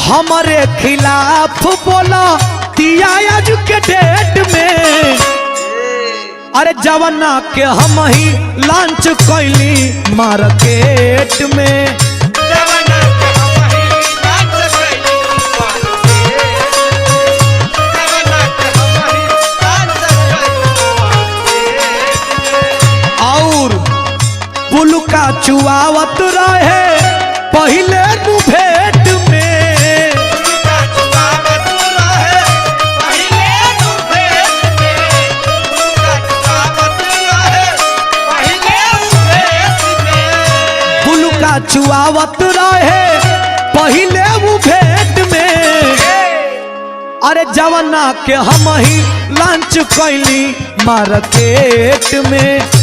हमारे खिलाफ बोला दिया आज के डेट में। अरे जवाना के हम ही लॉन्च कैली मार्केट में। और पुलका चुआवत रहे पहले नु भेंट में। चुआवत रहे पहले वो भेंट में। अरे जवाना के हम ही लॉन्च कैली मार्केट में।